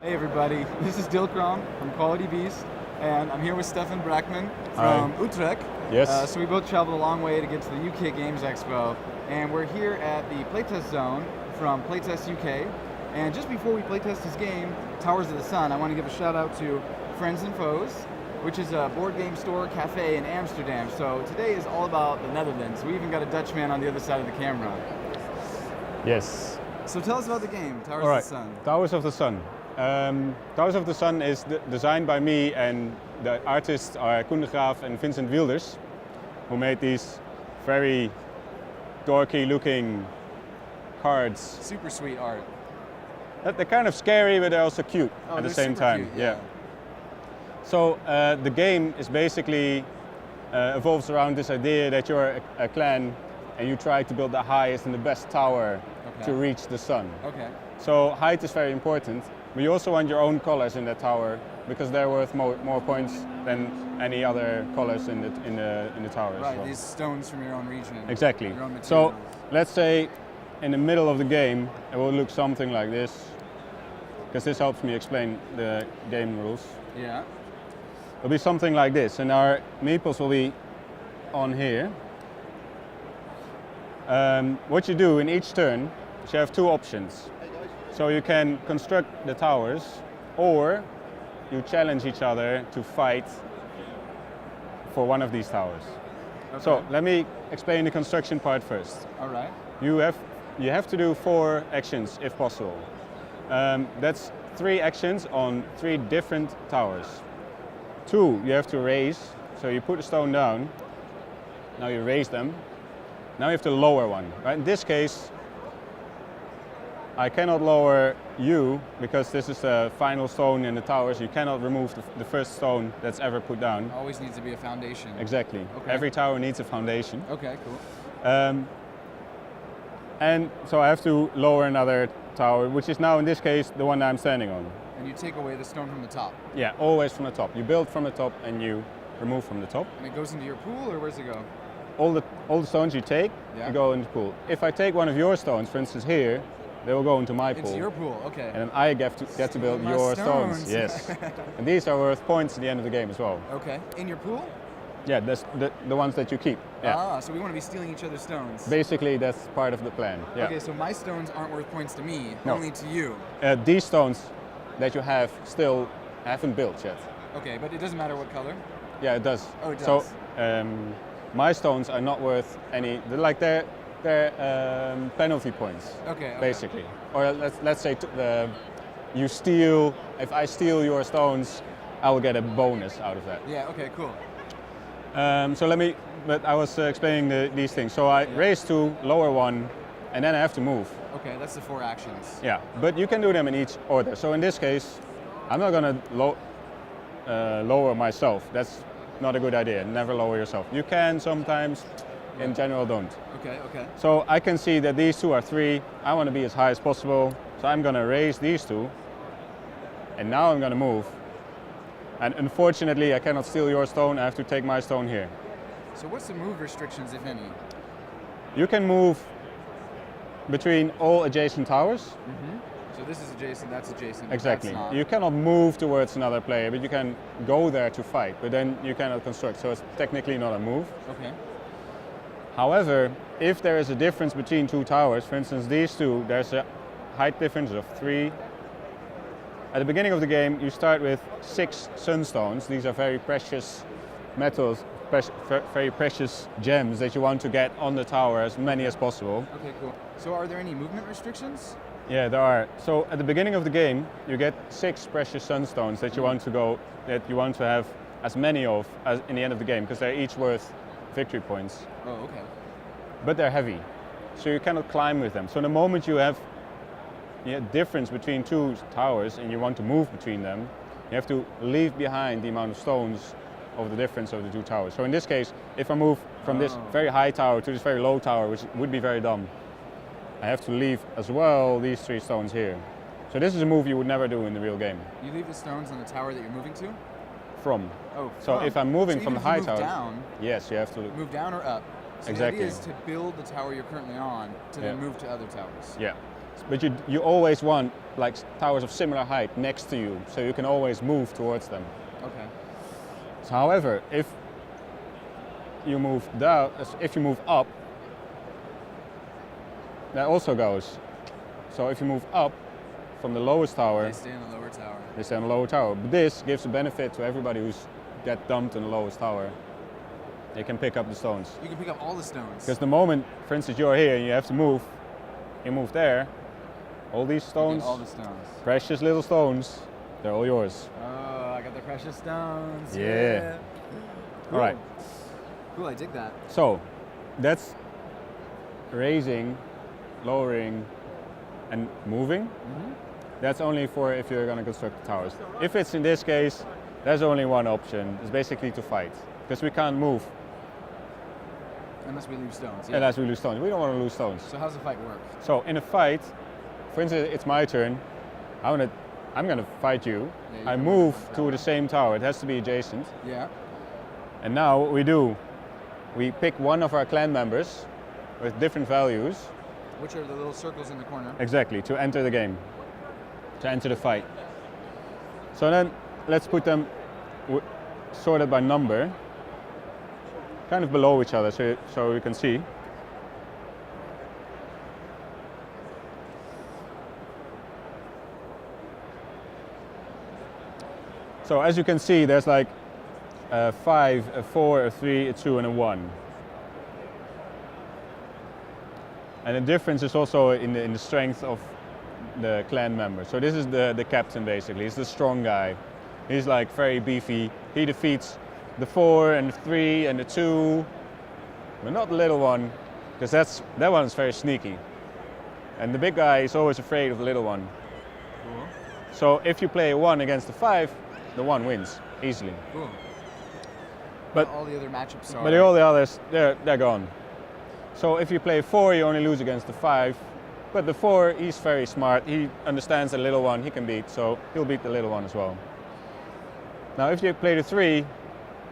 Hey everybody, this is dilkROM from Quality Beast, and I'm here with Stefan Brakman from Utrecht. Yes. So we both traveled a long way to get to the UK Games Expo, and we're here at the playtest zone from Playtest UK. And just before we playtest this game, Towers of the Sun, I want to give a shout out to Friends and Foes, which is a board game store cafe in Amsterdam. So today is all about the Netherlands. We even got a Dutchman on the other side of the camera. Yes. So tell us about the game, Towers All right. of the Sun. Towers of the Sun. Towers of the Sun is designed by me, and the artists are Koen de Graaf and Vincent Wilders, who made these very dorky looking cards. Super sweet art. They're kind of scary, but they're also cute at the same time. Cute, yeah. So the game is basically evolves around this idea that you're a clan and you try to build the highest and the best tower to reach the sun. Okay. So height is very important, but you also want your own colors in that tower because they're worth more points than any other colors in the tower. Right, as well. these stones from your own region. Exactly. Your own So materials. let's say in the middle of the game it will look something like this, because this helps me explain the game rules. Yeah. It'll be something like this, and our meeples will be on here. What you do in each turn is you have two options. So you can construct the towers, or you challenge each other to fight for one of these towers. Okay. So let me explain the construction part first. All right. You have to do 4 actions if possible. That's 3 actions on 3 different towers. 2 you have to raise, so you put a stone down, now you raise them, now you have to lower one. Right? In this case, I cannot lower you because this is the final stone in the towers. You cannot remove the first stone that's ever put down. Always needs to be a foundation. Exactly. Okay. Every tower needs a foundation. Okay, cool. And so I have to lower another tower, which is now in this case the one that I'm standing on. And you take away the stone from the top. Yeah, always from the top. You build from the top and you remove from the top. And it goes into your pool, or where's it go? All the stones you take, Yeah. you go in the pool. If I take one of your stones, for instance here, they will go into my pool. Into your pool, okay. And then I get to build My your stones. stones. Yes. And these are worth points at the end of the game as well. Okay. In your pool? Yeah, that's the ones that you keep. Yeah. Ah, so we want to be stealing each other's stones. Basically, that's part of the plan. Yeah. Okay, so my stones aren't worth points to me, No. only to you. These stones that you have still haven't built yet. Okay, but it doesn't matter what color? Yeah, it does. Oh, it does. So my stones are not worth any. They're penalty points. Okay. Basically. Or let's say you steal. If I steal your stones, I will get a bonus out of that. Yeah, okay, cool. But I was explaining these things. So I raise 2, lower 1, and then I have to move. Okay, that's the 4 actions. Yeah, but you can do them in each order. So in this case, I'm not gonna lower myself. That's not a good idea. Never lower yourself. You can sometimes, in general don't. Okay, okay. So I can see that these 2 are 3. I want to be as high as possible. So I'm gonna raise these 2. And now I'm gonna move. And unfortunately, I cannot steal your stone. I have to take my stone here. So what's the move restrictions, if any? You can move between all adjacent towers. Mm-hmm. So this is adjacent, that's adjacent. but Exactly. That's not. You cannot move towards another player, but you can go there to fight. But then you cannot construct. So it's technically not a move. Okay. However, if there is a difference between 2 towers, for instance these 2, there's a height difference of 3. At the beginning of the game, you start with 6 sunstones. These are very precious metals, very precious gems that you want to get on the tower, as many as possible. Okay, cool. So are there any movement restrictions? Yeah, there are. So at the beginning of the game, you get 6 precious sunstones that you want to have as many of as in the end of the game, because they're each worth victory points. Oh, okay. But they're heavy, so you cannot climb with them. So the moment you have a difference between 2 towers and you want to move between them, you have to leave behind the amount of stones of the difference of the 2 towers. So in this case, if I move from this very high tower to this very low tower, which would be very dumb, I have to leave as well these 3 stones here. So this is a move you would never do in the real game. You leave the stones on the tower that you're moving to? From. Oh, So if I'm moving so from the even if high you move tower, down, yes, you have to. move down or up. So Exactly. the idea is to build the tower you're currently on to then move to other towers. Yeah. But you always want like towers of similar height next to you, so you can always move towards them. Okay. So, however, if you move down, if you move up, that also goes. So if you move up from the lowest tower, They stay in the lower tower. they stay on the lower tower. But this gives a benefit to everybody who's get dumped in the lowest tower. They can pick up the stones. You can pick up all the stones. Because the moment, for instance, you're here and you have to move, you move there, all these You stones, get all the stones. precious little stones, they're all yours. Oh, I got the precious stones. Yeah. Cool. All right. Cool, I dig that. So that's raising, lowering, and moving. That's only for if you're going to construct the towers. If it's in this case, there's only one option. It's basically to fight, because we can't move Unless we lose stones. Yeah. unless we lose stones. We don't want to lose stones. So how's the fight work? So in a fight, for instance, it's my turn. I'm gonna fight you. Yeah, I you move can to the same tower. It has to be adjacent. Yeah. And now what we do, we pick one of our clan members with different values. Which are the little circles in the corner? Exactly, to enter the game, to enter the fight. So then let's put them sorted by number, kind of below each other, so you can see. So as you can see, there's like a 5, a 4, a 3, a 2, and a 1. And the difference is also in the strength of the clan member. So this is the captain basically. He's the strong guy. He's like very beefy. He defeats the 4 and the 3 and the 2, but not the little one, because that one's very sneaky. And the big guy is always afraid of the little one. Cool. So if you play a 1 against the 5, the 1 wins easily. Cool. But all the other matchups are. But all the others, they're gone. So if you play 4, you only lose against the 5. But the 4, he's very smart. He understands the little one he can beat, so he'll beat the little one as well. Now if you play the 3,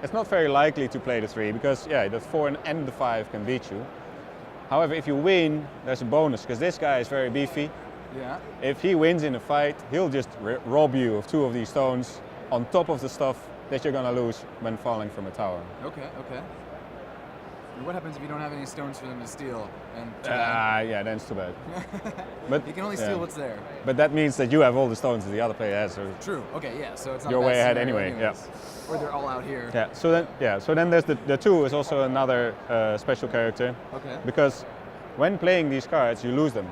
it's not very likely to play the 3, because yeah, the 4 and the 5 can beat you. However, if you win, there's a bonus, because this guy is very beefy. Yeah. If he wins in a fight, he'll just rob you of 2 of these stones on top of the stuff that you're gonna lose when falling from a tower. Okay, okay. And what happens if you don't have any stones for them to steal? And Yeah, then it's too bad. But you can only steal what's there. But that means that you have all the stones that the other player has. So True. Okay, yeah. So it's not you're a bad way ahead scenario anyway. Yeah. anyways. Or they're all out here. Yeah. So then there's the 2 is also another special character. Okay. Because when playing these cards, you lose them.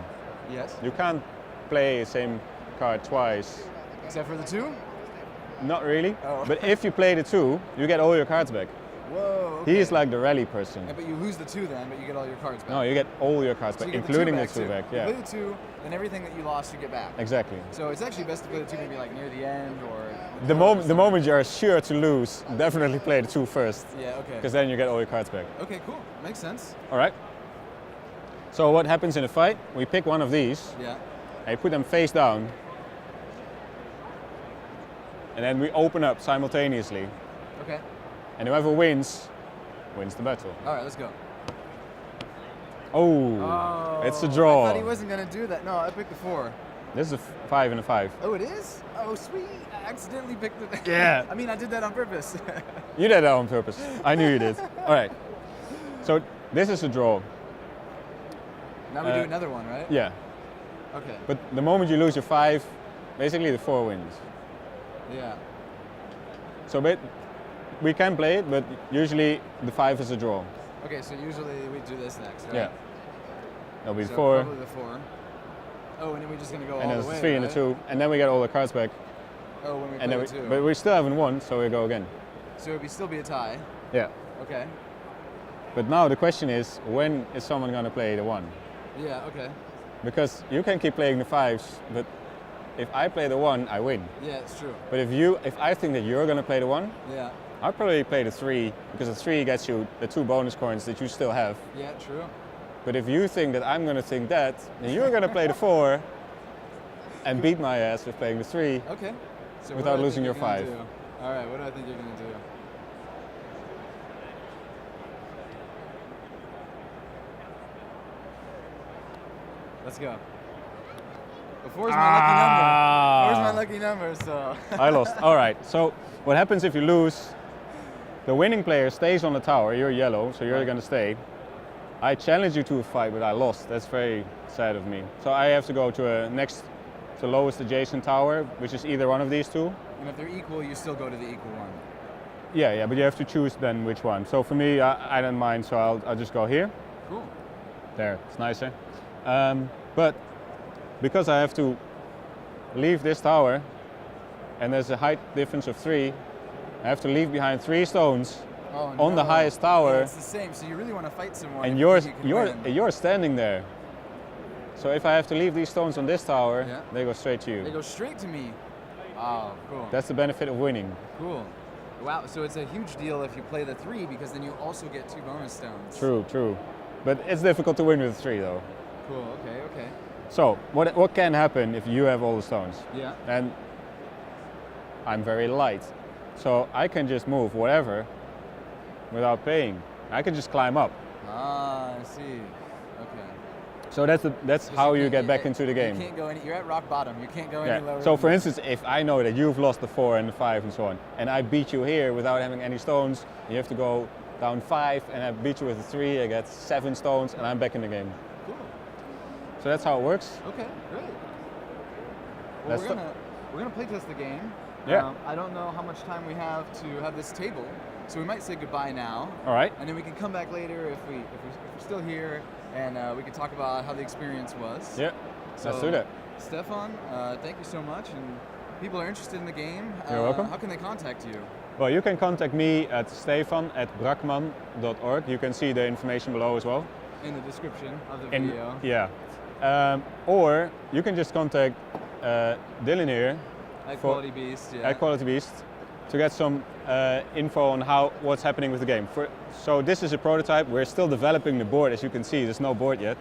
Yes. You can't play the same card twice. Except for the 2? Not really. Oh. But if you play the 2, you get all your cards back. Whoa. Okay. He is like the rally person. Yeah, but you lose the 2 then, but you get all your cards back. No, you get all your cards So back, you get including the the 2 2 back. You Yeah. play the 2, then everything that you lost you get back. Exactly. So it's actually best to play the 2 maybe like near the end or. The moment you are sure to lose, definitely play the 2 first. Yeah. Okay. Because then you get all your cards back. Okay. Cool. Makes sense. All right. So what happens in a fight? We pick one of these. Yeah. And put them face down. And then we open up simultaneously. Okay. And whoever wins the battle. All right. Let's go. Oh, it's a draw. I thought he wasn't gonna do that. No, I picked the 4. This is a 5 and a 5. Oh, it is? Oh, sweet. I accidentally picked the. Yeah. I mean, I did that on purpose. You did that on purpose. I knew you did. All right. So this is a draw. Now we do another one, right? Yeah. Okay. But the moment you lose your 5, basically the 4 wins. Yeah. So we can play it, but usually the 5 is a draw. Okay, so usually we do this next, right? Yeah. That'll be So 4. probably the 4. Oh, and then we're just gonna go And all then the way. the 3 and the right? 2. And then we get all the cards back. Oh, when we play And then the 2. but we still haven't won, so we go again. So it would still be a tie. Yeah. Okay. But now the question is, when is someone going to play the 1? Yeah. Okay. Because you can keep playing the 5s, but if I play the 1, I win. Yeah, it's true. But if I think that you're going to play the 1, Yeah. I'll probably play the 3, because the 3 gets you the 2 bonus coins that you still have. Yeah, true. But if you think that I'm going to think that, then you're going to play the 4 and beat my ass with playing the 3. Okay. So Without what do I losing think your you're gonna 5. do? All right. What do I think you're gonna do? Let's go. But 4 is my lucky number. 4 is my lucky number, so. I lost. All right. So what happens if you lose? The winning player stays on the tower. You're yellow, so you're going to stay. I challenged you to a fight, but I lost. That's very sad of me. So I have to go to the lowest adjacent tower, which is either one of these two. And if they're equal, you still go to the equal one. Yeah, but you have to choose then which one. So for me, I don't mind, so I'll just go here. Cool. There, it's nicer. But because I have to leave this tower, and there's a height difference of 3, I have to leave behind 3 stones on the highest tower. Yeah, it's the same, so you really want to fight someone. And you're standing there. So if I have to leave these stones on this tower, they go straight to you. They go straight to me. Oh, cool. That's the benefit of winning. Cool. Wow, so it's a huge deal if you play the 3 because then you also get 2 bonus stones. True. But it's difficult to win with 3 though. Cool, okay. So what can happen if you have all the stones? Yeah. And I'm very light. So I can just move whatever without paying. I can just climb up. Ah, I see. Okay. So that's how you get back into the game. You can't go you're at rock bottom. You can't go any lower. So for instance, if I know that you've lost the 4 and the 5 and so on, and I beat you here without having any stones, you have to go down 5, and I beat you with a 3, I get 7 stones, and I'm back in the game. Cool. So that's how it works. Okay, great. Well, we're gonna play test the game. Yeah. I don't know how much time we have to have this table, so we might say goodbye now. All right. And then we can come back later if we're still here, and we can talk about how the experience was. Yeah. So, let's do that. Stefan, thank you so much. And people are interested in the game. You're welcome. How can they contact you? Well, you can contact me at stefan@brakman.org. You can see the information below as well. In the description of the video. Yeah. Or you can just contact Dylan here At Quality Beast, yeah. at Quality Beast to get some info on what's happening with the game. So this is a prototype. We're still developing the board. As you can see, there's no board yet.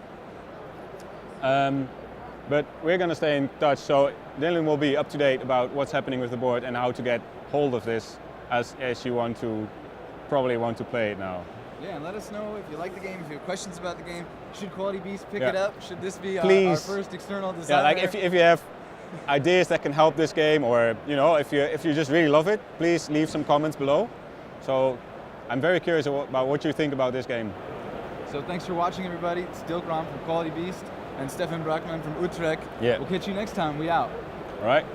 But we're going to stay in touch. So Dylan will be up to date about what's happening with the board and how to get hold of this as you probably want to play it now. Yeah, and let us know if you like the game, if you have questions about the game. Should Quality Beast pick it up? Should this be our first external designer? Yeah, like if you have ideas that can help this game, or if you just really love it, please leave some comments below. So I'm very curious about what you think about this game. So thanks for watching, everybody. It's dilkROM from Quality Beast and Stefan Brakman from Utrecht. Yeah. We'll catch you next time. We out. All right.